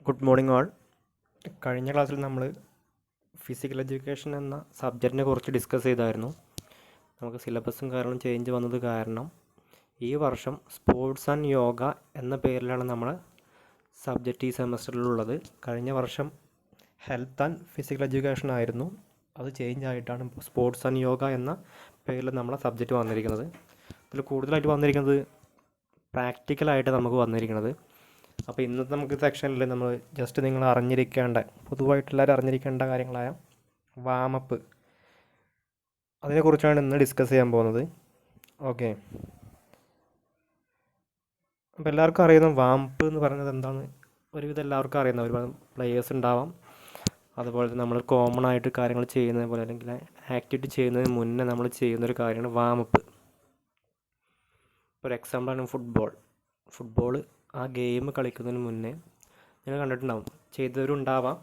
Good morning all. കഴിഞ്ഞ ക്ലാസ്സിൽ നമ്മൾ ഫിസിക്കൽ എഡ്യൂക്കേഷൻ എന്ന സബ്ജക്റ്റിനെ കുറിച്ച് ഡിസ്കസ് ചെയ്തായിരുന്നു. നമുക്ക് സിലബസും കാര്യങ്ങളും ചേഞ്ച് വന്നത് കാരണം ഈ വർഷം സ്പോർട്സ് ആൻഡ് യോഗ എന്ന പേരിലാണ് നമ്മൾ സബ്ജക്റ്റ് ഈ സെമസ്റ്ററിലുള്ളത്. കഴിഞ്ഞ വർഷം ഹെൽത്ത് ആൻഡ് ഫിസിക്കൽ എഡ്യൂക്കേഷൻ ആയിരുന്നു. അത് ചേഞ്ച് ആയിട്ടാണ് സ്പോർട്സ് ആൻഡ് യോഗ എന്ന പേരിൽ നമ്മളെ സബ്ജക്റ്റ് വന്നിരിക്കുന്നത്. ഇതിൽ കൂടുതലായിട്ട് വന്നിരിക്കുന്നത് പ്രാക്ടിക്കലായിട്ട് നമുക്ക് വന്നിരിക്കുന്നത്. അപ്പോൾ ഇന്നത്തെ നമുക്ക് സെക്ഷനിൽ നമ്മൾ ജസ്റ്റ് നിങ്ങൾ അറിഞ്ഞിരിക്കേണ്ട പൊതുവായിട്ട് എല്ലാവരും അറിഞ്ഞിരിക്കേണ്ട കാര്യങ്ങളായ വാമപ്പ് അതിനെക്കുറിച്ചാണ് ഇന്ന് ഡിസ്കസ് ചെയ്യാൻ പോകുന്നത്. ഓക്കെ, അപ്പോൾ എല്ലാവർക്കും അറിയുന്ന വാമപ്പ് എന്ന് പറയുന്നത് എന്താണ് ഒരുവിധം എല്ലാവർക്കും അറിയുന്ന ഒരുപാട് പ്ലേയേഴ്സ് ഉണ്ടാവാം. അതുപോലെ തന്നെ നമ്മൾ കോമൺ ആയിട്ട് കാര്യങ്ങൾ ചെയ്യുന്നത് പോലെ അല്ലെങ്കിൽ ആക്ടിവിറ്റി ചെയ്യുന്നതിന് മുന്നേ നമ്മൾ ചെയ്യുന്നൊരു കാര്യമാണ് വാമപ്പ്. ഒരു എക്സാമ്പിളാണ് ഫുട്ബോൾ ആ ഗെയിം കളിക്കുന്നതിന് മുന്നേ നിങ്ങൾ കണ്ടിട്ടുണ്ടാവും, ചെയ്തവരുണ്ടാവാം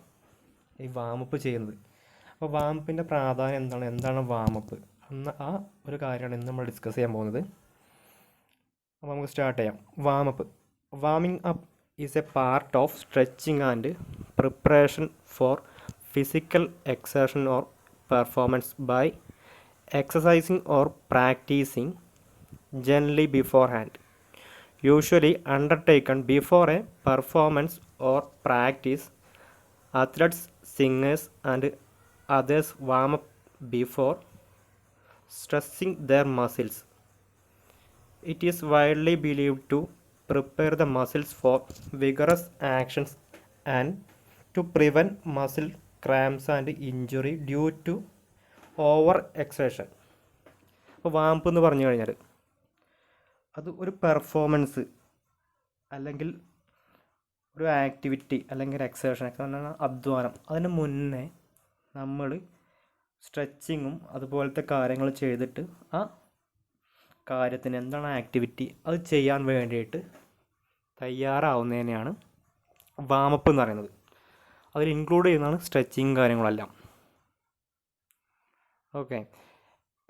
ഈ വാമപ്പ് ചെയ്യുന്നത്. അപ്പോൾ വാമപ്പിൻ്റെ പ്രാധാന്യം എന്താണ് വാമപ്പ് എന്ന ആ ഒരു കാര്യമാണ് ഇന്ന് നമ്മൾ ഡിസ്കസ് ചെയ്യാൻ പോകുന്നത്. അപ്പോൾ നമുക്ക് സ്റ്റാർട്ട് ചെയ്യാം. Warming up is a part of stretching and preparation for physical exertion or performance by exercising or practising generally beforehand, usually undertaken before a performance or practice. Athletes, singers and others warm up before stressing their muscles. It is widely believed to prepare the muscles for vigorous actions and to prevent muscle cramps and injury due to over exertion. അപ്പോൾ warm up എന്ന് പറഞ്ഞു കഴിഞ്ഞാൽ അത് ഒരു performance അല്ലെങ്കിൽ ഒരു activity അല്ലെങ്കിൽ ഒരു എക്സേഷൻ ഒക്കെ പറഞ്ഞാൽ അധ്വാനം, അതിന് മുന്നേ നമ്മൾ സ്ട്രെച്ചിങ്ങും അതുപോലത്തെ കാര്യങ്ങൾ ചെയ്തിട്ട് ആ കാര്യത്തിന് എന്താണ് ആക്ടിവിറ്റി അത് ചെയ്യാൻ വേണ്ടിയിട്ട് തയ്യാറാവുന്നതിനെയാണ് വാമപ്പ് എന്ന് പറയുന്നത്. അതിൽ ഇൻക്ലൂഡ് ചെയ്യുന്നതാണ് സ്ട്രെച്ചിങ് കാര്യങ്ങളെല്ലാം. Okay,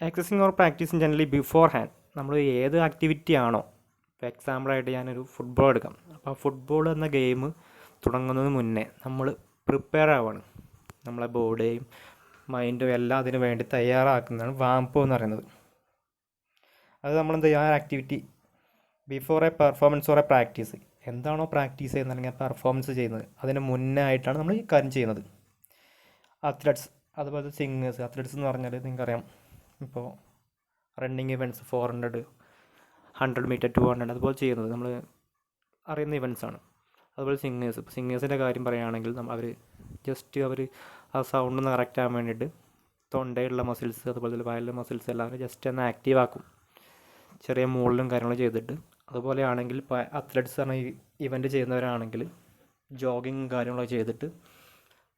exercising or practising generally beforehand. നമ്മൾ ഏത് ആക്ടിവിറ്റി ആണോ, ഇപ്പോൾ എക്സാമ്പിളായിട്ട് ഞാനൊരു ഫുട്ബോൾ എടുക്കാം. അപ്പോൾ ഫുട്ബോൾ എന്ന ഗെയിം തുടങ്ങുന്നതിന് മുന്നേ നമ്മൾ പ്രിപ്പയർ ആവുകയാണ്. നമ്മളെ ബോഡിയും മൈൻഡും എല്ലാം അതിന് വേണ്ടി തയ്യാറാക്കുന്നതാണ് വാമപ്പ് എന്ന് പറയുന്നത്. അത് നമ്മളെന്ത് ചെയ്യുക, ആ activity before A performance or A practice, എന്താണോ പ്രാക്ടീസ് ചെയ്യുന്നത് അല്ലെങ്കിൽ പെർഫോമൻസ് ചെയ്യുന്നത് അതിന് മുന്നേ ആയിട്ടാണ് നമ്മൾ ഈ കാര്യം ചെയ്യുന്നത്. അത്ലറ്റ്സ് അതുപോലെ സിംഗേഴ്സ്. അത്ലറ്റ്സ് എന്ന് പറഞ്ഞാൽ നിങ്ങൾക്കറിയാം, ഇപ്പോൾ റണ്ണിങ് ഇവൻറ്റ്സ് 400, 100 മീറ്റർ, 200 അതുപോലെ ചെയ്യുന്നത് നമ്മൾ അറിയുന്ന ഇവൻറ്റ്സാണ്. അതുപോലെ സിംഗേഴ്സിൻ്റെ കാര്യം പറയുകയാണെങ്കിൽ അവർ ആ സൗണ്ട് ഒന്ന് കറക്റ്റ് ആകാൻ വേണ്ടിയിട്ട് തൊണ്ടയിലുള്ള മസിൽസ് അതുപോലെ തന്നെ വയലിലെ മസിൽസ് എല്ലാം ജസ്റ്റ് ഒന്ന് ആക്റ്റീവ് ആക്കും, ചെറിയ മൂളിലും കാര്യങ്ങളും ചെയ്തിട്ട്. അതുപോലെയാണെങ്കിൽ ഇപ്പോൾ അത്ലറ്റ്സ് പറഞ്ഞ ഈ ഇവൻറ്റ് ചെയ്യുന്നവരാണെങ്കിൽ ജോഗിങ് കാര്യങ്ങളൊക്കെ ചെയ്തിട്ട്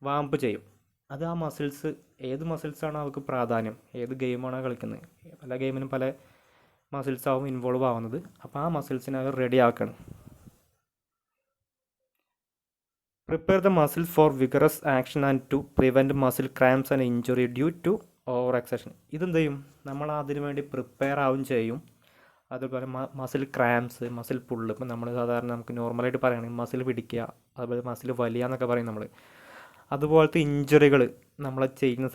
വാമപ്പ് ചെയ്യും. അത് ആ മസിൽസ്, ഏത് മസിൽസാണോ അവർക്ക് പ്രാധാന്യം, ഏത് ഗെയിമാണോ കളിക്കുന്നത്, പല ഗെയിമിനും പല മസിൽസാവും ഇൻവോൾവ് ആവുന്നത്. അപ്പോൾ ആ മസിൽസിനെ അവർ റെഡി ആക്കണം. Prepare the muscle for vigorous action and to prevent muscle cramps and injury due to over exertion. ഇതെന്ത് ചെയ്യും, നമ്മൾ അതിനു വേണ്ടി പ്രിപ്പയർ ആവും ചെയ്യും. അതുപോലെ മസിൽ ക്രാംസ്, മസിൽ പുള്ള്, ഇപ്പോൾ നമ്മൾ സാധാരണ നമുക്ക് നോർമലായിട്ട് പറയുകയാണെങ്കിൽ മസിൽ പിടിക്കുക, അതുപോലെ മസിൽ വലിയ എന്നൊക്കെ പറയും നമ്മൾ. അതുപോലത്തെ ഇഞ്ചുറികൾ നമ്മൾ ചെയ്യുന്ന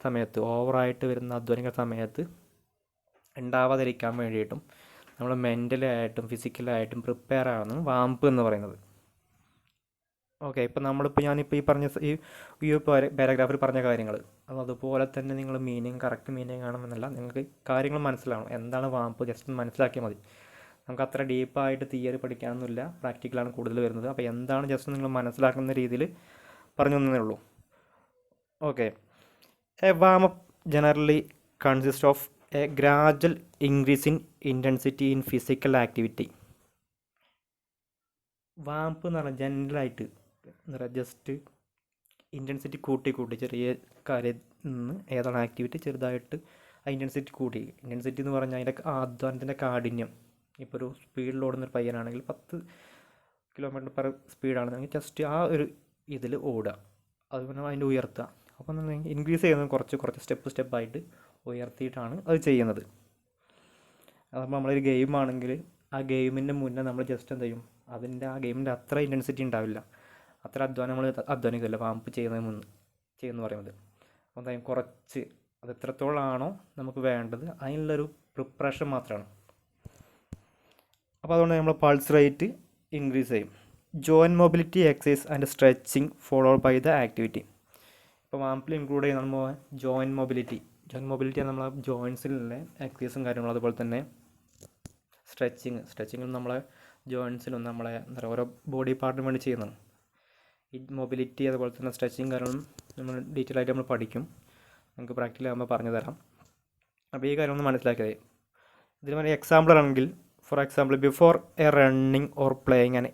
സമയത്ത് ഓവറായിട്ട് വരുന്ന അധ്വാനിക്കുന്ന സമയത്ത് ഉണ്ടാവാതിരിക്കാൻ വേണ്ടിയിട്ടും നമ്മൾ മെൻ്റലായിട്ടും ഫിസിക്കലായിട്ടും പ്രിപ്പയർ ആവുന്നതാണ് വാമപ്പ് എന്ന് പറയുന്നത്. ഓക്കെ, ഇപ്പോൾ ഞാനിപ്പോൾ ഈ പറഞ്ഞ ഈ പാരഗ്രാഫിൽ പറഞ്ഞ കാര്യങ്ങൾ അതുപോലെ തന്നെ നിങ്ങൾ കറക്റ്റ് മീനിങ് ആണെന്നല്ല, നിങ്ങൾക്ക് കാര്യങ്ങൾ മനസ്സിലാവണം. എന്താണ് വാമപ്പ് ജസ്റ്റ് മനസ്സിലാക്കിയാൽ മതി. നമുക്ക് അത്ര ഡീപ്പായിട്ട് തിയറി പഠിക്കാനൊന്നുമില്ല, പ്രാക്ടിക്കലാണ് കൂടുതൽ വരുന്നത്. അപ്പോൾ എന്താണ് ജസ്റ്റ് നിങ്ങൾ മനസ്സിലാക്കുന്ന രീതിയിൽ പറഞ്ഞു തന്നേ ഉള്ളൂ. Okay, A warm up generally consist of A gradual increase in intensity in physical activity. Warm up എന്ന് പറഞ്ഞാൽ ജനറലായിട്ട് ജസ്റ്റ് ഇൻറ്റൻസിറ്റി കൂട്ടി ചെറിയ കാര്യം നിന്ന് ഏതാണ് ആക്ടിവിറ്റി ചെറുതായിട്ട് ആ ഇൻറ്റൻസിറ്റി കൂട്ടി. ഇൻറ്റൻസിറ്റി എന്ന് പറഞ്ഞാൽ അതിൻ്റെ അധ്വാനത്തിൻ്റെ കാഠിന്യം. ഇപ്പോൾ ഒരു സ്പീഡിൽ ഓടുന്നൊരു പയ്യനാണെങ്കിൽ 10 കിലോമീറ്റർ സ്പീഡാണെന്നെങ്കിൽ ജസ്റ്റ് ആ ഒരു ഇതിൽ ഓടുക, അതുപോലെ അതിൻ്റെ ഉയർത്തുക. അപ്പോൾ എന്നുണ്ടെങ്കിൽ ഇൻക്രീസ് ചെയ്യുന്നത് കുറച്ച് സ്റ്റെപ്പായിട്ട് ഉയർത്തിയിട്ടാണ് അത് ചെയ്യുന്നത്. അതപ്പോൾ നമ്മളൊരു ഗെയിമാണെങ്കിൽ ആ ഗെയിമിൻ്റെ മുന്നേ നമ്മൾ ജസ്റ്റ് എന്ത് ചെയ്യും, ആ ഗെയിമിൻ്റെ അത്ര ഇൻറ്റൻസിറ്റി ഉണ്ടാവില്ല. അത്ര അധ്വാനം നമ്മൾ അധ്വാനിക്കില്ല വാംപ്പ് ചെയ്യുന്ന പറയുന്നത്. അപ്പോൾ എന്തായാലും കുറച്ച് അത് എത്രത്തോളമാണോ നമുക്ക് വേണ്ടത് അതിനുള്ളൊരു പ്രിപ്പറേഷൻ മാത്രമാണ്. അപ്പോൾ അതുകൊണ്ട് നമ്മൾ പൾസ് റേറ്റ് ഇൻക്രീസ് ചെയ്യും. Joint mobility exercise and stretching followed by the activity. ഇപ്പോൾ വാംപ്പിൽ ഇൻക്ലൂഡ് ചെയ്യുന്ന നമ്മൾ ജോയിൻറ്റ് മൊബിലിറ്റി നമ്മൾ ജോയിൻസിലുള്ള എക്സസൈസും കാര്യങ്ങളും, അതുപോലെ തന്നെ സ്ട്രെച്ചിങ് നമ്മളെ ജോയിൻസിലും നമ്മളെ എന്താ പറയുക ഓരോ ബോഡി പാർട്ടിന് വേണ്ടി ചെയ്യുന്നതാണ്. ഈ മൊബിലിറ്റി അതുപോലെ തന്നെ സ്ട്രെച്ചിങ് കാര്യങ്ങളും നമ്മൾ ഡീറ്റെയിൽ ആയിട്ട് നമ്മൾ പഠിക്കും. നമുക്ക് പ്രാക്ടിക്കലാകുമ്പോൾ പറഞ്ഞു തരാം. അപ്പോൾ ഈ കാര്യം ഒന്ന് മനസ്സിലാക്കിയത്. ഇതിന് വേണ്ടി എക്സാമ്പിൾ ആണെങ്കിൽ, for example before A running or playing an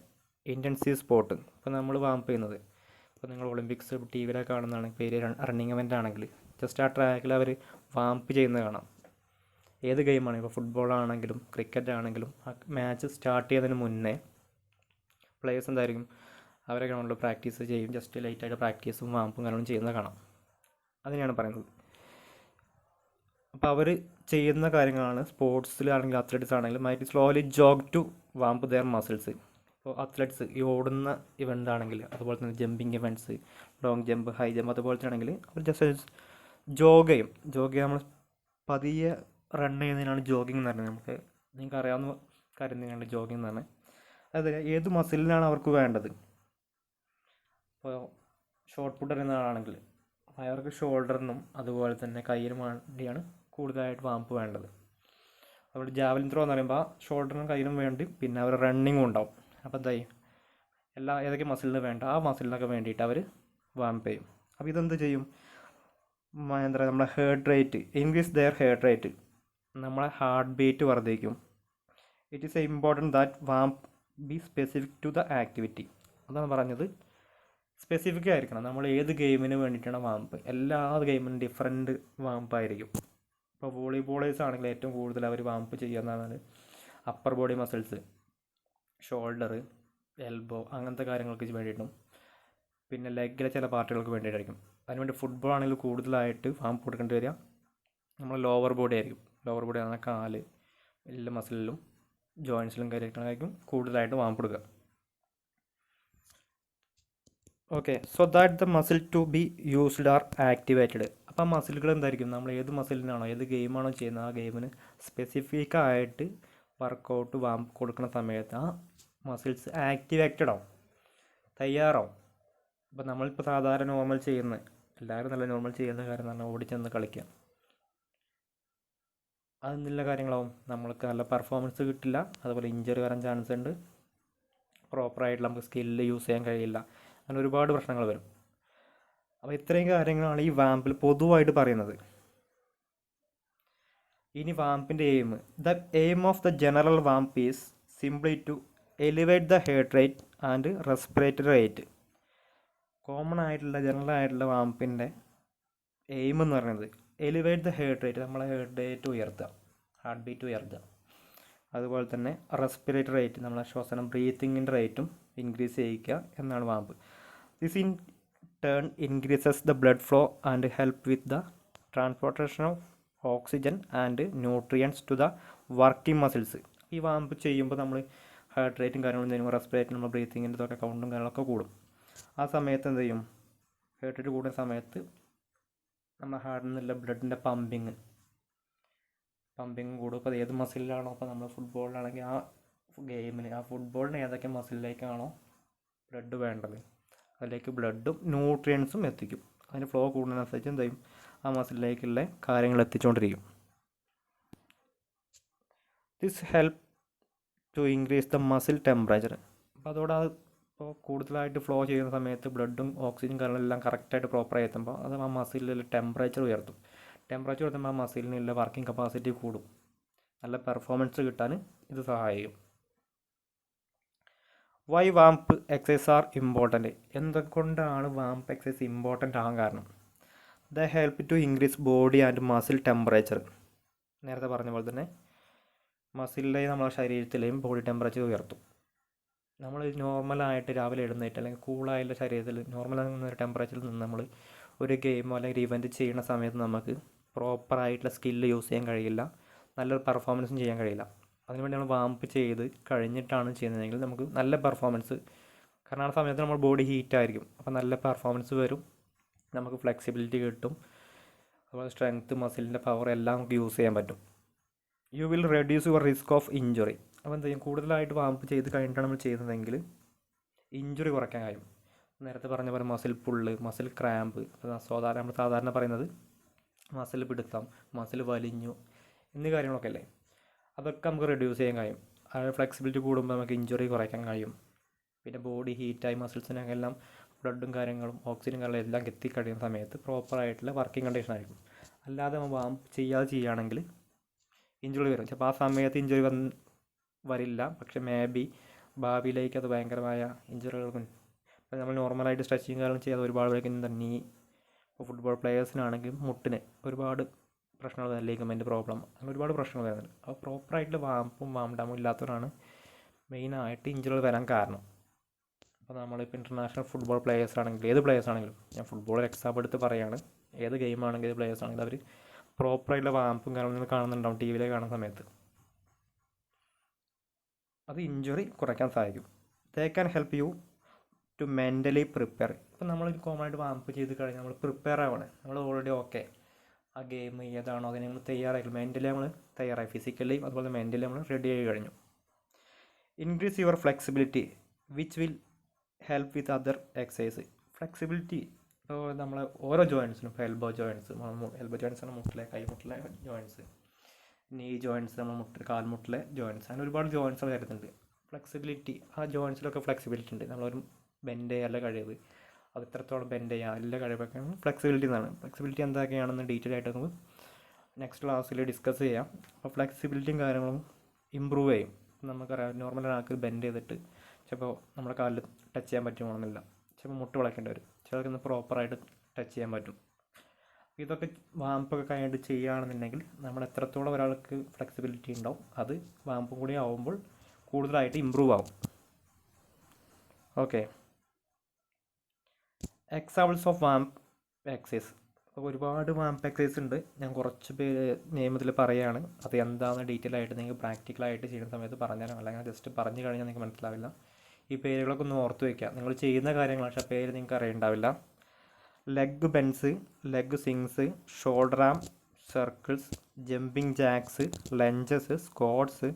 intensive sport. ഇപ്പോൾ നമ്മൾ വാംപ്പ് ചെയ്യുന്നത്, ഇപ്പോൾ നിങ്ങൾ ഒളിമ്പിക്സ് ടി വിയിലൊക്കെ കാണുന്നതാണ്, പേര് റണ്ണിങ് ഇവൻ്റ് ആണെങ്കിൽ ജസ്റ്റ് ആ ട്രാക്കിൽ അവർ വാംപ്പ് ചെയ്യുന്നത് കാണാം. ഏത് ഗെയിമാണ്, ഇപ്പോൾ ഫുട്ബോളാണെങ്കിലും ക്രിക്കറ്റ് ആണെങ്കിലും ആ മാച്ച് സ്റ്റാർട്ട് ചെയ്യുന്നതിന് മുന്നേ പ്ലേയേഴ്സ് എന്തായിരിക്കും അവരെ ഗ്രൗണ്ടിൽ പ്രാക്ടീസ് ചെയ്യും. ജസ്റ്റ് ലൈറ്റായിട്ട് പ്രാക്ടീസും വാംപ്പും കാര്യങ്ങളും ചെയ്യുന്നത് കാണാം. അതിനെയാണ് പറയുന്നത്. അപ്പോൾ അവർ ചെയ്യുന്ന കാര്യങ്ങളാണ് സ്പോർട്സിലാണെങ്കിൽ അത്ലറ്റ്സ് ആണെങ്കിലും might slowly jog to warm up their muscles. ഇപ്പോൾ അത്ലറ്റ്സ് ഈ ഓടുന്ന ഇവൻ്റ് ആണെങ്കിൽ, അതുപോലെ തന്നെ jumping events, long jump, high jump, അതുപോലത്തെ ആണെങ്കിൽ അവർ ജസ്റ്റ് ജോഗ് ചെയ്യും. നമ്മൾ പതിയെ റൺ ചെയ്യുന്നതിനാണ് ജോഗിങ് എന്ന് പറയുന്നത്. നിങ്ങൾക്ക് അറിയാവുന്ന കാര്യം തന്നെയാണ് ജോഗിങ് എന്ന് പറഞ്ഞാൽ. അതായത് ഏത് മസിലിനാണ് അവർക്ക് വേണ്ടത്. ഇപ്പോൾ ഷോർട്ട് പുട്ട് എറിയുന്ന ആളാണെങ്കിൽ അവർക്ക് ഷോൾഡറിനും അതുപോലെ തന്നെ കയ്യിനും വേണ്ടിയാണ് കൂടുതലായിട്ട് വാംപ്പ് വേണ്ടത്. അതുകൊണ്ട് ജാവലിൻ ത്രോ എന്ന് പറയുമ്പോൾ ഷോൾഡറിനും കയ്യിനും വേണ്ടി പിന്നെ അവർ റണ്ണിങ്ങും ഉണ്ടാവും. അപ്പോൾ എന്തായി ഏതൊക്കെ മസിലിന് വേണ്ട ആ മസിലിനൊക്കെ വേണ്ടിയിട്ട് അവർ വാംപ്പ് ചെയ്യും. അപ്പോൾ ഇതെന്ത് ചെയ്യും, എന്താ പറയുക, നമ്മുടെ heart rate increase their heart rate, നമ്മളെ ഹാർട്ട് ബീറ്റ് വർദ്ധിക്കും. It is important that warm up be specific to the activity. അതാണ് പറഞ്ഞത്, സ്പെസിഫിക് ആയിരിക്കണം. നമ്മൾ ഏത് ഗെയിമിന് വേണ്ടിയിട്ടാണ് വാംപ്പ്, എല്ലാ ഗെയിമിനും ഡിഫറെൻറ്റ് വാംപ്പായിരിക്കും. ഇപ്പോൾ വോളിബോളേഴ്സ് ആണെങ്കിൽ ഏറ്റവും കൂടുതൽ അവർ വാംപ്പ് ചെയ്യുന്നതാണ് upper body muscles, shoulder, elbow അങ്ങനത്തെ കാര്യങ്ങൾക്ക് വേണ്ടിയിട്ടും പിന്നെ ലെഗിലെ ചില പാർട്ടുകൾക്ക് വേണ്ടിയിട്ടായിരിക്കും. അതിനുവേണ്ടി ഫുട്ബോൾ ആണെങ്കിൽ കൂടുതലായിട്ട് വാംപ്പ് കൊടുക്കേണ്ടി വരിക നമ്മൾ ലോവർ ബോഡി ആയിരിക്കും. ലോവർ ബോഡി ആണ് കാല്, എല്ലാ മസിലിലും ജോയിൻസിലും കാര്യങ്ങളായിരിക്കും കൂടുതലായിട്ട് വാംപ്പ് കൊടുക്കുക. Okay, so that the muscle to be used are activated. അപ്പോൾ ആ മസിലുകൾ എന്തായിരിക്കും, നമ്മൾ ഏത് മസിലിനാണോ ഏത് ഗെയിമാണോ ചെയ്യുന്നത് ആ ഗെയിമിന് സ്പെസിഫിക് ആയിട്ട് വർക്കൗട്ട് വാംപ്പ് കൊടുക്കുന്ന സമയത്ത് ആ മസിൽസ് ആക്ടിവേറ്റഡ് ആവും, തയ്യാറാവും. അപ്പോൾ നമ്മളിപ്പോൾ സാധാരണ നോർമൽ ചെയ്യുന്ന എല്ലാവരും നല്ല നോർമൽ ചെയ്യുന്ന കാര്യം എന്ന് പറഞ്ഞാൽ ഓടിച്ചെന്ന് കളിക്കുക, അത് നല്ല കാര്യങ്ങളാവും. നമ്മൾക്ക് നല്ല പെർഫോമൻസ് കിട്ടില്ല, അതുപോലെ ഇഞ്ചറി വരാൻ ചാൻസ് ഉണ്ട്, പ്രോപ്പറായിട്ട് നമുക്ക് സ്കില്ല് യൂസ് ചെയ്യാൻ കഴിയില്ല, അങ്ങനെ ഒരുപാട് പ്രശ്നങ്ങൾ വരും. അപ്പോൾ ഇത്രയും കാര്യങ്ങളാണ് ഈ വാംപ്പിൽ പൊതുവായിട്ട് പറയുന്നത്. ഇനി വാംപ്പിൻ്റെ the aim of the general warm up is simply to elevate the heart rate and respiratory rate. Common ആയിട്ടുള്ള ജനറൽ ആയിട്ടുള്ള വാംപ്പിൻ്റെ എയിം എന്ന് പറയുന്നത് എലിവേറ്റ് ദ ഹേർട്ട് റേറ്റ്, നമ്മളെ ഹേർട്ട് റേറ്റ് ഉയർത്തുക, ഹാർട്ട് ബീറ്റ് ഉയർത്തുക. അതുപോലെ തന്നെ റെസ്പിറേറ്ററി റേറ്റ്, നമ്മളെ ശ്വസനം ബ്രീത്തിങ്ങിൻ്റെ റേറ്റും ഇൻക്രീസ് ചെയ്യിക്കുക എന്നാണ് warm up. This in turn increases the blood flow and help with the transportation of oxygen and nutrients to the working muscles. ഈ വാംപ്പ് ചെയ്യുമ്പോൾ നമ്മൾ ഹാർട്ട് റേറ്റും കാര്യങ്ങളും ചെയ്യുമ്പോൾ റെസ്പിറേറ്റ് നമ്മൾ ബ്രീത്തിങ്ങിൻ്റെ ഇതൊക്കെ കൗണ്ടും കാര്യങ്ങളൊക്കെ കൂടും. ആ സമയത്ത് എന്ത് ചെയ്യും, ഹേർട്ട് റേറ്റ് കൂടുന്ന സമയത്ത് നമ്മുടെ ഹാർട്ടിൽ നിന്നുള്ള ബ്ലഡിൻ്റെ പമ്പിങ് കൂടും. അപ്പോൾ ഏത് മസിലിലാണോ, അപ്പോൾ നമ്മൾ ഫുട്ബോളിലാണെങ്കിൽ ആ ഗെയിമിന് ആ ഫുട്ബോളിന് ഏതൊക്കെ മസിലിലേക്കാണോ ബ്ലഡ് വേണ്ടത് അതിലേക്ക് ബ്ലഡും ന്യൂട്രിയൻസും എത്തിക്കും. അതിന് ഫ്ലോ കൂടുന്നതിനനുസരിച്ച് എന്ത് ചെയ്യും, ആ മസിലിലേക്കുള്ള കാര്യങ്ങൾ എത്തിച്ചുകൊണ്ടിരിക്കും. This help to increase the muscle temperature. അപ്പോൾ അതോടെ ഇപ്പോൾ കൂടുതലായിട്ട് ഫ്ലോ ചെയ്യുന്ന സമയത്ത് ബ്ലഡും ഓക്സിജൻ കാര്യങ്ങളെല്ലാം കറക്റ്റായിട്ട് പ്രോപ്പറായി എത്തുമ്പോൾ അത് ആ മസിലിൽ ടെമ്പറേച്ചർ ഉയർത്തും. ടെമ്പറേച്ചർ ഉയർത്തുമ്പോൾ ആ മസിലിനുള്ള വർക്കിംഗ് കപ്പാസിറ്റി കൂടും, നല്ല പെർഫോമൻസ് കിട്ടാൻ ഇത് സഹായിക്കും. Why warm up exercise are important. എന്തുകൊണ്ടാണ് വാംപ്പ് എക്സസൈസ് ഇമ്പോർട്ടൻ്റ് ആകാൻ കാരണം, the help to increase body and muscle temperature. നേരത്തെ പറഞ്ഞ പോലെ തന്നെ മസിലിലെയും നമ്മുടെ ശരീരത്തിലെയും ബോഡി ടെമ്പറേച്ചർ ഉയർത്തും. നമ്മൾ നോർമലായിട്ട് രാവിലെ എഴുന്നേറ്റ് അല്ലെങ്കിൽ കൂളായുള്ള ശരീരത്തിൽ നോർമലാകുന്ന ഒരു ടെമ്പറേച്ചറിൽ നിന്ന് നമ്മൾ ഒരു ഗെയിമോ അല്ലെങ്കിൽ ഒരു ഇവൻറ്റ് ചെയ്യുന്ന സമയത്ത് നമുക്ക് പ്രോപ്പറായിട്ടുള്ള സ്കില്ല് യൂസ് ചെയ്യാൻ കഴിയില്ല, നല്ലൊരു പെർഫോമൻസും ചെയ്യാൻ കഴിയില്ല. അതിനുവേണ്ടി നമ്മൾ വാംപ്പ് ചെയ്ത് കഴിഞ്ഞിട്ടാണ് ചെയ്യുന്നതെങ്കിൽ നമുക്ക് നല്ല പെർഫോമൻസ് കാരണം ആ സമയത്ത് നമ്മൾ ബോഡി ഹീറ്റായിരിക്കും. അപ്പോൾ നല്ല പെർഫോമൻസ് വരും, നമുക്ക് ഫ്ലെക്സിബിലിറ്റി കിട്ടും, അതുപോലെ സ്ട്രെങ്ത്ത്, മസിലിൻ്റെ പവർ എല്ലാം നമുക്ക് യൂസ് ചെയ്യാൻ പറ്റും. You will reduce your risk of injury. അപ്പോൾ എന്ത് ചെയ്യും, കൂടുതലായിട്ട് വാംപ്പ് ചെയ്ത് കഴിഞ്ഞിട്ടാണ് നമ്മൾ ചെയ്യുന്നതെങ്കിൽ ഇഞ്ചുറി കുറയ്ക്കാൻ കഴിയും. നേരത്തെ പറഞ്ഞ പോലെ മസിൽ പുള്ള്, മസിൽ ക്രാമ്പ്, നമ്മൾ സാധാരണ പറയുന്നത് മസിൽ പിടുത്തം, മസിൽ വലിഞ്ഞു എന്നീ കാര്യങ്ങളൊക്കെ അല്ലേ, അതൊക്കെ നമുക്ക് റെഡ്യൂസ് ചെയ്യാൻ കഴിയും. അത് ഫ്ലെക്സിബിലിറ്റി കൂടുമ്പോൾ നമുക്ക് ഇഞ്ചുറി കുറയ്ക്കാൻ കഴിയും. പിന്നെ ബോഡി ഹീറ്റായി മസിൽസിനൊക്കെ എല്ലാം ബ്ലഡും കാര്യങ്ങളും ഓക്സിജൻ കാര്യങ്ങളും എല്ലാം എത്തിക്കഴിയുന്ന സമയത്ത് പ്രോപ്പറായിട്ടുള്ള വർക്കിംഗ് കണ്ടീഷൻ ആയിരിക്കും. അല്ലാതെ നമ്മൾ വാംപ്പ് ചെയ്യാതെ ചെയ്യുകയാണെങ്കിൽ ഇഞ്ചുറി വരും. ചിലപ്പോൾ ആ സമയത്ത് ഇഞ്ചുറി വരില്ല, പക്ഷെ മേ ബി ഭാവിയിലേക്ക് അത് ഭയങ്കരമായ ഇഞ്ചുറികൾക്കും. ഇപ്പോൾ നമ്മൾ നോർമലായിട്ട് സ്ട്രെച്ചിങ് കാരണം ചെയ്യാതെ ഒരുപാട് പേർക്ക് നീ, ഇപ്പോൾ ഫുട്ബോൾ പ്ലെയേഴ്സിനാണെങ്കിൽ മുട്ടിന് ഒരുപാട് പ്രശ്നങ്ങൾ വരുന്നത്, ലിഗമെൻ്റ് പ്രോബ്ലം, അങ്ങനെ ഒരുപാട് പ്രശ്നങ്ങൾ വരുന്നുണ്ട്. അപ്പോൾ പ്രോപ്പറായിട്ടുള്ള വാംപ്പും വാം ഡൗണും ഇല്ലാത്തവരാണ് മെയിനായിട്ട് ഇഞ്ചുറികൾ വരാൻ കാരണം. അപ്പോൾ നമ്മളിപ്പോൾ ഇൻ്റർനാഷണൽ ഫുട്ബോൾ പ്ലെയേഴ്സ് ആണെങ്കിൽ, ഏത് പ്ലെയേഴ്സ് ആണെങ്കിലും, ഞാൻ ഫുട്ബോൾ എക്സാമ്പിൾ എടുത്ത് പറയുകയാണ്, ഏത് ഗെയിം ആണെങ്കിൽ ഏത് പ്ലെയേഴ്സ് ആണെങ്കിൽ അവർ പ്രോപ്പറായിട്ടുള്ള വാംപ്പും കാര്യങ്ങളും നിങ്ങൾ കാണുന്നുണ്ടാവും ടി വിയിലേക്ക് കാണുന്ന സമയത്ത്. അത് ഇഞ്ചുറി കുറയ്ക്കാൻ സാധിക്കും. They can help you to mentally prepare. ഇപ്പം നമ്മൾ കോമൺ ആയിട്ട് വാംപ്പ് ചെയ്ത് കഴിഞ്ഞാൽ നമ്മൾ പ്രിപ്പയർ ആവണം, നമ്മൾ ഓൾറെഡി ഓക്കെ, ആ ഗെയിം ഏതാണോ അതിന് നമ്മൾ തയ്യാറായി, മെൻ്റലി നമ്മൾ തയ്യാറായി, ഫിസിക്കലി അതുപോലെ മെൻ്റലി നമ്മൾ റെഡി ആയി കഴിഞ്ഞു. Increase your flexibility which will help with other exercise. Flexibility ഇപ്പോൾ നമ്മൾ ഓരോ ജോയിൻസിനും, ഇപ്പോൾ എൽബോ ജോയിൻസ് ആണ് മുട്ടിലെ, കൈമുട്ടിലെ ജോയിൻസ്, നീ ജോയിൻസ് നമ്മൾ കാൽമുട്ടിലെ ജോയിൻസ്, അങ്ങനെ ഒരുപാട് ജോയിൻസ് വരുന്നുണ്ട്. ഫ്ലെക്സിബിലിറ്റി, ആ ജോയിൻസിലൊക്കെ ഫ്ലെക്സിബിലിറ്റി ഉണ്ട്. നമ്മളൊരു ബെൻഡ് ചെയ്യാനുള്ള കഴിവ്, അത് ഇത്രത്തോളം ബെൻഡ് ചെയ്യുക എല്ലാ കഴിവൊക്കെയാണ് ഫ്ലെക്സിബിലിറ്റി എന്നാണ്. ഫ്ലെക്സിബിലിറ്റി എന്തൊക്കെയാണെന്ന് ഡീറ്റെയിൽ ആയിട്ട് നമുക്ക് നെക്സ്റ്റ് ക്ലാസ്സിൽ ഡിസ്കസ് ചെയ്യാം. അപ്പോൾ ഫ്ലെക്സിബിലിറ്റിയും കാര്യങ്ങളും ഇമ്പ്രൂവ് ചെയ്യും. നമുക്കറിയാം നോർമൽ ഒരാൾക്ക് ബെൻഡ് ചെയ്തിട്ട് ചിലപ്പോൾ നമ്മുടെ കാലിൽ ടച്ച് ചെയ്യാൻ പറ്റുമോണമെന്നില്ല, ചിലപ്പോൾ മുട്ട് വളയ്ക്കേണ്ടി വരും, ചിലർക്ക് പ്രോപ്പറായിട്ട് ടച്ച് ചെയ്യാൻ പറ്റും. ഇതൊക്കെ വാംപ്പൊക്കെ കഴിഞ്ഞിട്ട് ചെയ്യുകയാണെന്നുണ്ടെങ്കിൽ നമ്മൾ എത്രത്തോളം ഒരാൾക്ക് ഫ്ലെക്സിബിലിറ്റി ഉണ്ടാവും, അത് വാംപ്പും കൂടി ആവുമ്പോൾ കൂടുതലായിട്ട് ഇമ്പ്രൂവ് ആവും. Okay, examples of warm up exercise. അപ്പോൾ ഒരുപാട് വാംപ്പ് എക്സസൈസ് ഉണ്ട്, ഞാൻ കുറച്ച് പേര് നിയമത്തിൽ പറയുകയാണ്. അത് എന്താണെന്ന് ഡീറ്റെയിൽ ആയിട്ട് നിങ്ങൾക്ക് പ്രാക്ടിക്കലായിട്ട് ചെയ്യുന്ന സമയത്ത് പറഞ്ഞുതരാം, അല്ലെങ്കിൽ ജസ്റ്റ് പറഞ്ഞു കഴിഞ്ഞാൽ നിങ്ങൾക്ക് മനസ്സിലാവില്ല. ഈ പേരുകളൊക്കെ ഒന്ന് ഓർത്ത് വയ്ക്കുക, നിങ്ങൾ ചെയ്യുന്ന കാര്യങ്ങൾ, പക്ഷേ പേര് നിങ്ങൾക്ക് അറിയുണ്ടാവില്ല. Leg bends, leg swings, shoulder arm circles, jumping jacks, lunges, squats,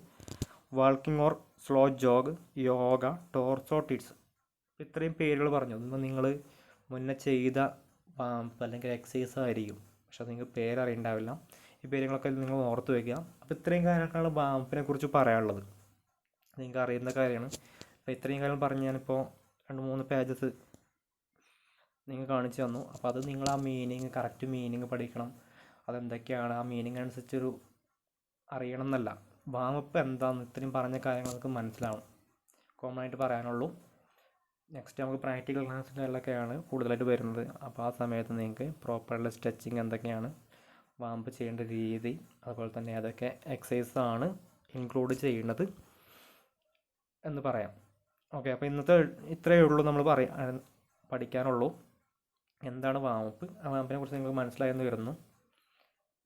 walking or slow jog, yoga, torso twists. ഇത്രയും പേരുകൾ പറഞ്ഞു. ഇതൊന്നും നിങ്ങൾ മുന്നേ ചെയ്ത വാംപ്പ് അല്ലെങ്കിൽ എക്സസൈസ് ആയിരിക്കും, പക്ഷെ അത് നിങ്ങൾക്ക് പേരറിയുണ്ടാവില്ല. ഈ പേരുകളൊക്കെ നിങ്ങൾ ഓർത്ത് വയ്ക്കുക. അപ്പോൾ ഇത്രയും കാര്യങ്ങളാണ് വാംപ്പിനെ കുറിച്ച് പറയാനുള്ളത്, നിങ്ങൾക്ക് അറിയുന്ന കാര്യമാണ്. അപ്പോൾ ഇത്രയും കാര്യം പറഞ്ഞ് ഞാനിപ്പോൾ 2-3 പേജസ് നിങ്ങൾ കാണിച്ചു തന്നു. അപ്പോൾ അത് നിങ്ങൾ ആ മീനിങ്, കറക്റ്റ് മീനിങ് പഠിക്കണം. അതെന്തൊക്കെയാണ്, ആ മീനിങ് അനുസരിച്ചൊരു അറിയണം എന്നല്ല, വാമപ്പ് എന്താണെന്ന് ഇത്രയും പറഞ്ഞ കാര്യങ്ങൾ നമുക്ക് മനസ്സിലാവും. കോമൺ ആയിട്ട് പറയാനുള്ളൂ. നെക്സ്റ്റ് നമുക്ക് പ്രാക്ടിക്കൽ ക്ലാസ്സിലൊക്കെയാണ് കൂടുതലായിട്ട് വരുന്നത്. അപ്പോൾ ആ സമയത്ത് നിങ്ങൾക്ക് പ്രോപ്പറായിട്ടുള്ള സ്ട്രെച്ചിങ് എന്തൊക്കെയാണ്, വാംപ്പ് ചെയ്യേണ്ട രീതി, അതുപോലെ തന്നെ ഏതൊക്കെ എക്സസൈസ് ആണ് ഇൻക്ലൂഡ് ചെയ്യുന്നത് എന്ന് പറയാം. ഓക്കെ, അപ്പോൾ ഇന്നത്തെ ഇത്രയേ ഉള്ളൂ നമ്മൾ പഠിക്കാനുള്ളൂ. എന്താണ് വാമപ്പ്, ആ വാമപ്പിനെ കുറിച്ച് നിങ്ങൾക്ക് മനസ്സിലായെന്ന് വരുന്നു.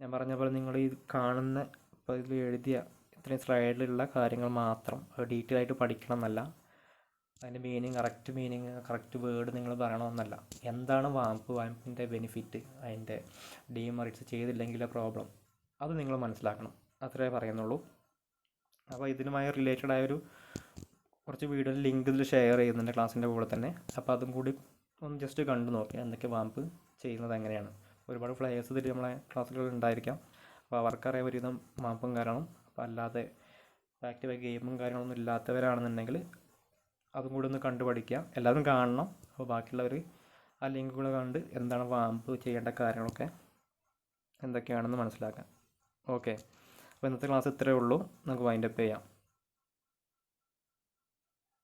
ഞാൻ പറഞ്ഞ പോലെ നിങ്ങൾ ഈ കാണുന്ന, ഇപ്പോൾ ഇതിൽ എഴുതിയ ഇത്രയും സ്ലൈഡിലുള്ള കാര്യങ്ങൾ മാത്രം ഡീറ്റെയിൽ ആയിട്ട് പഠിക്കണം എന്നല്ല, അതിൻ്റെ മീനിങ്, കറക്റ്റ് വേർഡ് നിങ്ങൾ പറയണമെന്നല്ല. എന്താണ് വാംപ്പ്, വാംപ്പിൻ്റെ ബെനിഫിറ്റ്, അതിൻ്റെ ഡീമെറിറ്റ്സ്, ചെയ്തില്ലെങ്കിലെ പ്രോബ്ലം, അത് നിങ്ങൾ മനസ്സിലാക്കണം, അത്രേ പറയുന്നുള്ളൂ. അപ്പോൾ ഇതിനുമായി റിലേറ്റഡ് ആയൊരു കുറച്ച് വീഡിയോ ലിങ്ക് ഇതിൽ ഷെയർ ചെയ്യുന്നുണ്ട് ക്ലാസ്സിൻ്റെ കൂടെ തന്നെ. അപ്പോൾ അതും കൂടി ഒന്ന് ജസ്റ്റ് കണ്ടു നോക്കി എന്തൊക്കെ വാംപ്പ് ചെയ്യുന്നത് എങ്ങനെയാണ്. ഒരുപാട് ഫ്ലയേഴ്സ് ഇതിൽ നമ്മളെ ക്ലാസ്സുകളിൽ ഉണ്ടായിരിക്കാം, അപ്പോൾ അവർക്കറിയാൻ ഒരുവിധം വാംപ്പും കാരണം. അപ്പോൾ അല്ലാതെ ആക്റ്റീവായി ഗെയിമും കാര്യങ്ങളൊന്നും ഇല്ലാത്തവരാണെന്നുണ്ടെങ്കിൽ അതും കൂടി ഒന്ന് കണ്ടു പഠിക്കുക, എല്ലാവരും കാണണം. അപ്പോൾ ബാക്കിയുള്ളവർ ആ ലിങ്ക് കൂടെ കണ്ട് എന്താണ് വാംപ്പ് ചെയ്യേണ്ട കാര്യങ്ങളൊക്കെ എന്തൊക്കെയാണെന്ന് മനസ്സിലാക്കാം. ഓക്കെ, അപ്പോൾ ഇന്നത്തെ ക്ലാസ് ഇത്രയേ ഉള്ളൂ, നമുക്ക് വൈൻഡപ്പ് ചെയ്യാം.